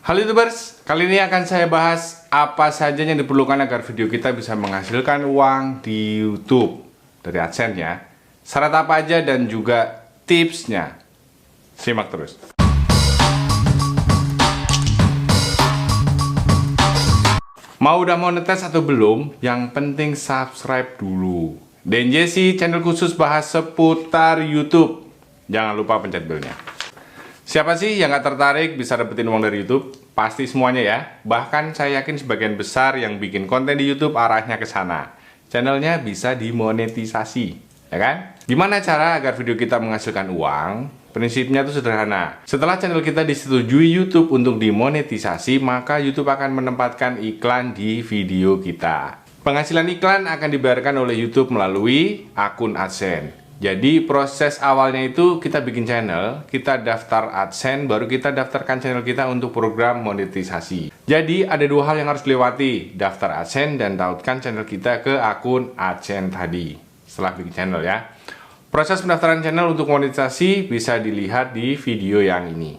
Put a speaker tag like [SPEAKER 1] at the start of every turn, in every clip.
[SPEAKER 1] Halo YouTubers, kali ini akan saya bahas apa saja yang diperlukan agar video kita bisa menghasilkan uang di YouTube dari AdSense ya. Syarat apa aja dan juga tipsnya. Simak terus. Mau udah monetis atau belum? Yang penting subscribe dulu. DNJC, channel khusus bahas seputar YouTube. Jangan lupa pencet belnya. Siapa sih yang gak tertarik bisa dapetin uang dari YouTube? Pasti semuanya ya. Bahkan saya yakin sebagian besar yang bikin konten di YouTube arahnya ke sana. Channelnya bisa dimonetisasi, ya kan? Gimana cara agar video kita menghasilkan uang? Prinsipnya itu sederhana. Setelah channel kita disetujui YouTube untuk dimonetisasi, maka YouTube akan menempatkan iklan di video kita. Penghasilan iklan akan dibayarkan oleh YouTube melalui akun AdSense. Jadi proses awalnya itu kita bikin channel, kita daftar AdSense, baru kita daftarkan channel kita untuk program monetisasi. Jadi ada dua hal yang harus dilewati, daftar AdSense dan tautkan channel kita ke akun AdSense tadi. Setelah bikin channel ya. Proses pendaftaran channel untuk monetisasi bisa dilihat di video yang ini.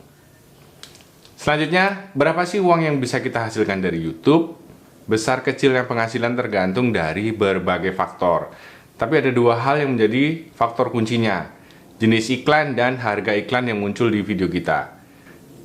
[SPEAKER 1] Selanjutnya, berapa sih uang yang bisa kita hasilkan dari YouTube? Besar kecilnya penghasilan tergantung dari berbagai faktor. Tapi ada dua hal yang menjadi faktor kuncinya, jenis iklan dan harga iklan yang muncul di video kita.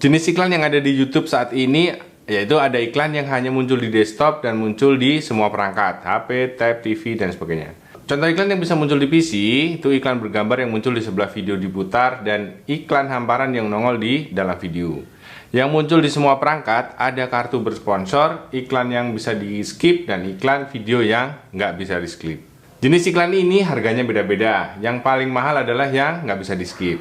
[SPEAKER 1] Jenis iklan yang ada di YouTube saat ini yaitu ada iklan yang hanya muncul di desktop dan muncul di semua perangkat, HP, tab, TV, dan sebagainya. Contoh iklan yang bisa muncul di PC, itu iklan bergambar yang muncul di sebelah video diputar dan iklan hamparan yang nongol di dalam video. Yang muncul di semua perangkat ada kartu bersponsor, iklan yang bisa di-skip, dan iklan video yang nggak bisa di-skip. Jenis iklan ini harganya beda-beda. Yang paling mahal adalah yang nggak bisa di-skip.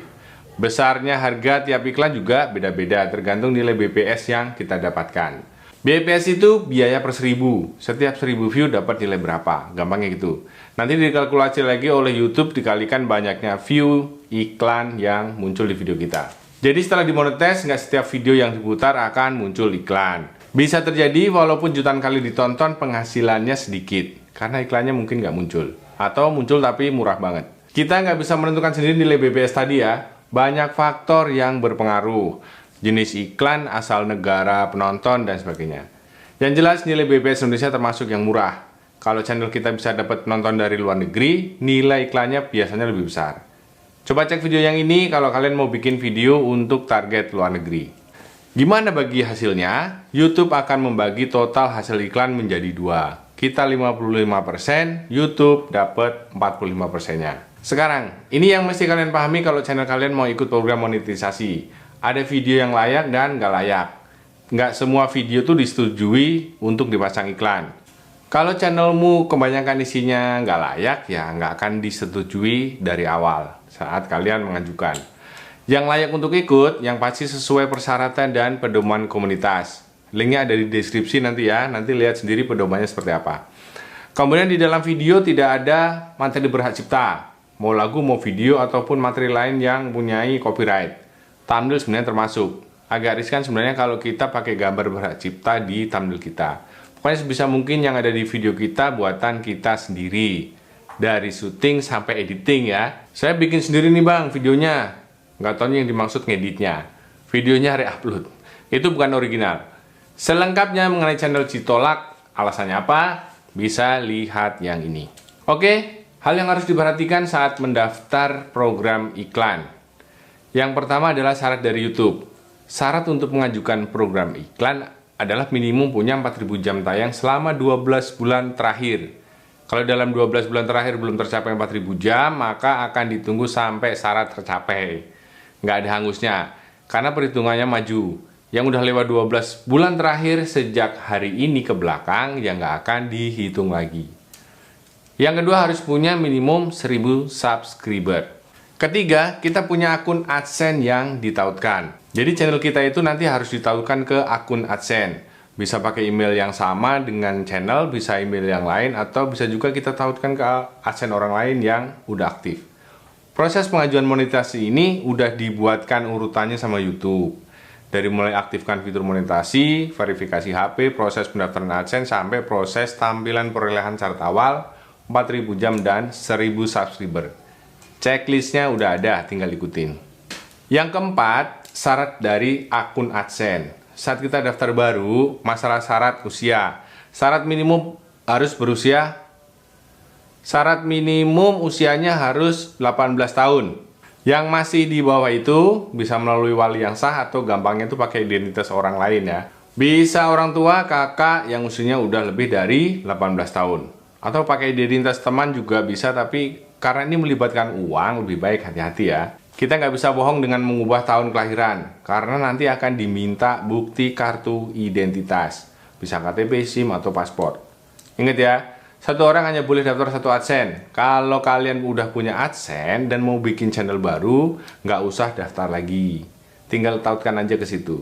[SPEAKER 1] Besarnya harga tiap iklan juga beda-beda, tergantung nilai BPS yang kita dapatkan. BPS itu biaya per 1000. Setiap 1000 view dapat nilai berapa. Gampangnya gitu. Nanti dikalkulasi lagi oleh YouTube dikalikan banyaknya view iklan yang muncul di video kita. Jadi setelah dimonetis, nggak setiap video yang diputar akan muncul iklan. Bisa terjadi walaupun jutaan kali ditonton penghasilannya sedikit. Karena iklannya mungkin nggak muncul. Atau muncul tapi murah banget. Kita nggak bisa menentukan sendiri nilai BPS tadi ya. Banyak faktor yang berpengaruh. Jenis iklan, asal negara, penonton, dan sebagainya. Yang jelas nilai BPS Indonesia termasuk yang murah. Kalau channel kita bisa dapat penonton dari luar negeri, nilai iklannya biasanya lebih besar. Coba cek video yang ini kalau kalian mau bikin video untuk target luar negeri. Gimana bagi hasilnya? YouTube akan membagi total hasil iklan menjadi dua. Kita 55%, YouTube dapat 45%-nya. Sekarang, ini yang mesti kalian pahami kalau channel kalian mau ikut program monetisasi. Ada video yang layak dan nggak layak. Nggak semua video tuh disetujui untuk dipasang iklan. Kalau channelmu kebanyakan isinya nggak layak, ya nggak akan disetujui dari awal saat kalian mengajukan. Yang layak untuk ikut, yang pasti sesuai persyaratan dan pedoman komunitas. Linknya ada di deskripsi nanti ya, nanti lihat sendiri pedomannya seperti apa. Kemudian di dalam video tidak ada materi berhak cipta, mau lagu, mau video, ataupun materi lain yang mempunyai copyright. Thumbnail sebenarnya termasuk. Agak riskan sebenarnya kalau kita pakai gambar berhak cipta di thumbnail kita. Pokoknya sebisa mungkin yang ada di video kita buatan kita sendiri. Dari syuting sampai editing ya. Saya bikin sendiri nih bang videonya. Nggak tahu yang dimaksud ngeditnya. Videonya re-upload. Itu bukan original. Selengkapnya mengenai channel Citolak, alasannya apa? Bisa lihat yang ini. Oke, hal yang harus diperhatikan saat mendaftar program iklan. Yang pertama adalah syarat dari YouTube. Syarat untuk mengajukan program iklan adalah minimum punya 4000 jam tayang selama 12 bulan terakhir. Kalau dalam 12 bulan terakhir belum tercapai 4000 jam, maka akan ditunggu sampai syarat tercapai. Nggak ada hangusnya, karena perhitungannya maju. Yang udah lewat 12 bulan terakhir sejak hari ini ke belakang, yang nggak akan dihitung lagi. Yang kedua harus punya minimum 1000 subscriber. Ketiga, kita punya akun AdSense yang ditautkan. Jadi channel kita itu nanti harus ditautkan ke akun AdSense. Bisa pakai email yang sama dengan channel, bisa email yang lain, atau bisa juga kita tautkan ke AdSense orang lain yang udah aktif. Proses pengajuan monetisasi ini udah dibuatkan urutannya sama YouTube. Dari mulai aktifkan fitur monetasi, verifikasi HP, proses pendaftaran AdSense, sampai proses tampilan perolehan syarat awal, 4000 jam dan 1000 subscriber. Checklistnya udah ada, tinggal ikutin. Yang keempat, syarat dari akun AdSense. saat kita daftar baru, masalah syarat usia. Syarat minimum usianya harus 18 tahun. Yang masih di bawah itu bisa melalui wali yang sah atau gampangnya itu pakai identitas orang lain ya. Bisa orang tua, kakak yang usianya udah lebih dari 18 tahun. Atau pakai identitas teman juga bisa, tapi karena ini melibatkan uang, lebih baik hati-hati ya. Kita nggak bisa bohong dengan mengubah tahun kelahiran, karena nanti akan diminta bukti kartu identitas. Bisa KTP, SIM, atau paspor. Ingat ya, satu orang hanya boleh daftar satu AdSense. Kalau kalian udah punya AdSense dan mau bikin channel baru, nggak usah daftar lagi. Tinggal tautkan aja ke situ.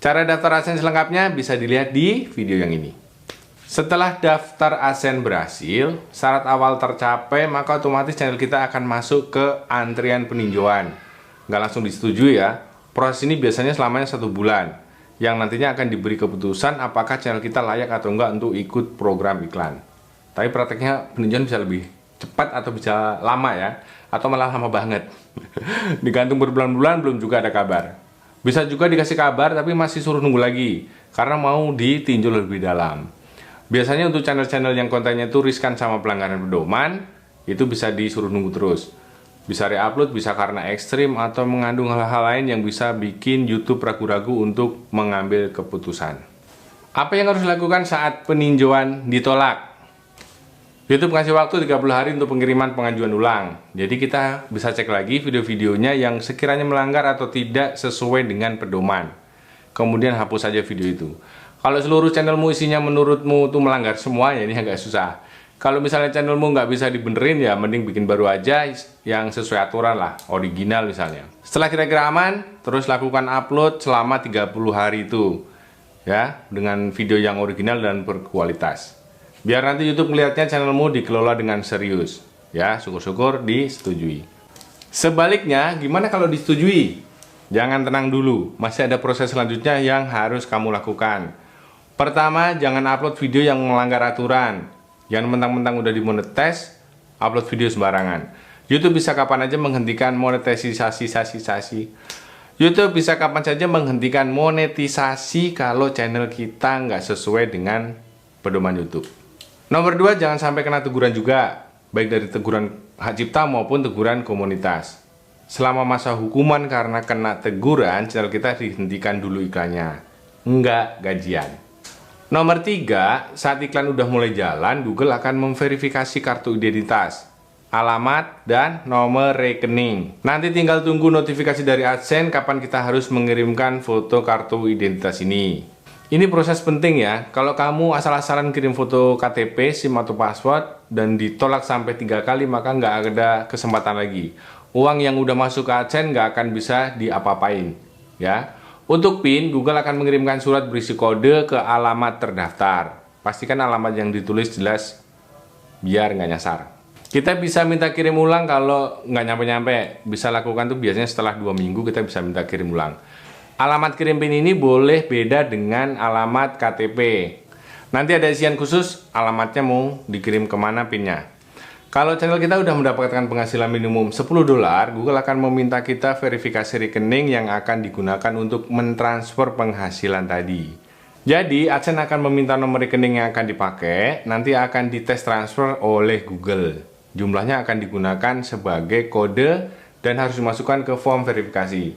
[SPEAKER 1] Cara daftar AdSense selengkapnya bisa dilihat di video yang ini. Setelah daftar AdSense berhasil, syarat awal tercapai, maka otomatis channel kita akan masuk ke antrian peninjauan. Nggak langsung disetujui ya. Proses ini biasanya selamanya 1 bulan, yang nantinya akan diberi keputusan apakah channel kita layak atau enggak untuk ikut program iklan. Tapi prakteknya peninjauan bisa lebih cepat atau bisa lama ya, atau malah lama banget. Digantung berbulan-bulan belum juga ada kabar. Bisa juga dikasih kabar tapi masih suruh nunggu lagi, karena mau ditinjau lebih dalam. Biasanya untuk channel-channel yang kontennya itu riskan sama pelanggaran pedoman, itu bisa disuruh nunggu terus. Bisa re-upload, bisa karena ekstrim, atau mengandung hal-hal lain yang bisa bikin YouTube ragu-ragu untuk mengambil keputusan. Apa yang harus dilakukan saat peninjauan ditolak? YouTube kasih waktu 30 hari untuk pengiriman pengajuan ulang. Jadi kita bisa cek lagi video-videonya yang sekiranya melanggar atau tidak sesuai dengan pedoman. Kemudian hapus saja video itu. Kalau seluruh channelmu isinya menurutmu itu melanggar semua, ya ini agak susah. Kalau misalnya channelmu nggak bisa dibenerin, ya mending bikin baru aja yang sesuai aturan lah, original misalnya. Setelah kira-kira aman, terus lakukan upload selama 30 hari itu. Ya, dengan video yang original dan berkualitas. Biar nanti YouTube melihatnya channelmu dikelola dengan serius. Ya, syukur-syukur disetujui. Sebaliknya, gimana kalau disetujui? Jangan tenang dulu, masih ada proses selanjutnya yang harus kamu lakukan. Pertama, jangan upload video yang melanggar aturan. Yang mentang-mentang udah dimonetis, upload video sembarangan. YouTube bisa kapan aja menghentikan YouTube bisa kapan saja menghentikan monetisasi kalau channel kita nggak sesuai dengan pedoman YouTube. Nomor 2, jangan sampai kena teguran juga, baik dari teguran hak cipta maupun teguran komunitas. Selama masa hukuman karena kena teguran, channel kita dihentikan dulu iklannya, enggak gajian. Nomor 3, saat iklan udah mulai jalan, Google akan memverifikasi kartu identitas, alamat, dan nomor rekening. Nanti tinggal tunggu notifikasi dari AdSense kapan kita harus mengirimkan foto kartu identitas ini. Ini proses penting ya. Kalau kamu asal-asalan kirim foto KTP, SIM atau password dan ditolak sampai 3 kali, maka nggak ada kesempatan lagi. Uang yang udah masuk ke AdSense nggak akan bisa diapa-apain ya. Untuk PIN, Google akan mengirimkan surat berisi kode ke alamat terdaftar. Pastikan alamat yang ditulis jelas biar nggak nyasar. Kita bisa minta kirim ulang kalau nggak nyampe-nyampe. Bisa lakukan tuh biasanya setelah 2 minggu kita bisa minta kirim ulang. Alamat kirim PIN ini boleh beda dengan alamat KTP. Nanti ada isian khusus alamatnya mau dikirim kemana PIN-nya. Kalau channel kita udah mendapatkan penghasilan minimum $10, Google akan meminta kita verifikasi rekening yang akan digunakan untuk mentransfer penghasilan tadi. Jadi AdSense akan meminta nomor rekening yang akan dipakai, nanti akan dites transfer oleh Google. Jumlahnya akan digunakan sebagai kode dan harus dimasukkan ke form verifikasi.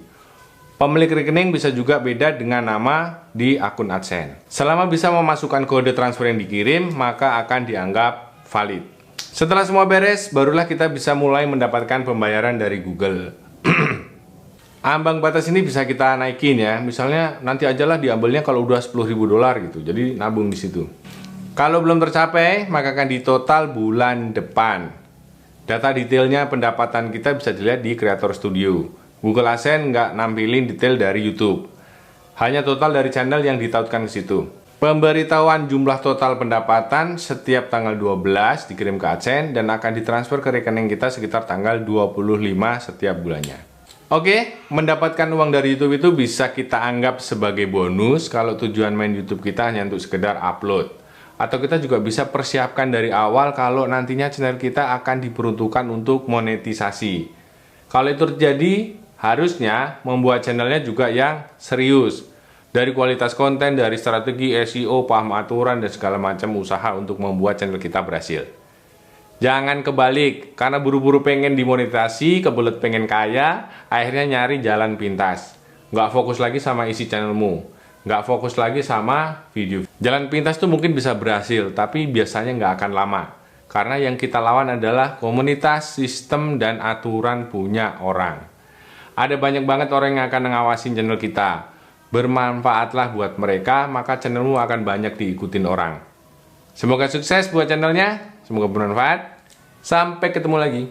[SPEAKER 1] Pemilik rekening bisa juga beda dengan nama di akun AdSense. Selama bisa memasukkan kode transfer yang dikirim, maka akan dianggap valid. Setelah semua beres, barulah kita bisa mulai mendapatkan pembayaran dari Google. Ambang batas ini bisa kita naikin ya. Misalnya nanti ajalah diambilnya kalau udah $10.000 gitu. Jadi nabung di situ. Kalau belum tercapai, maka akan ditotal bulan depan. Data detailnya pendapatan kita bisa dilihat di Creator Studio. Google AdSense nggak nampilin detail dari YouTube. Hanya total dari channel yang ditautkan ke situ. Pemberitahuan jumlah total pendapatan setiap tanggal 12 dikirim ke AdSense dan akan ditransfer ke rekening kita sekitar tanggal 25 setiap bulannya. Oke, mendapatkan uang dari YouTube itu bisa kita anggap sebagai bonus kalau tujuan main YouTube kita hanya untuk sekedar upload. Atau kita juga bisa persiapkan dari awal kalau nantinya channel kita akan diperuntukkan untuk monetisasi. Kalau itu terjadi, harusnya membuat channelnya juga yang serius. Dari kualitas konten, dari strategi SEO, paham aturan, dan segala macam usaha untuk membuat channel kita berhasil. Jangan kebalik, karena buru-buru pengen dimonetisasi, kebelet pengen kaya, akhirnya nyari jalan pintas. Nggak fokus lagi sama isi channelmu, nggak fokus lagi sama video. Jalan pintas tuh mungkin bisa berhasil, tapi biasanya nggak akan lama. Karena yang kita lawan adalah komunitas, sistem, dan aturan punya orang. Ada banyak banget orang yang akan ngawasin channel kita. Bermanfaatlah buat mereka, maka channelmu akan banyak diikutin orang. Semoga sukses buat channelnya, semoga bermanfaat. Sampai ketemu lagi.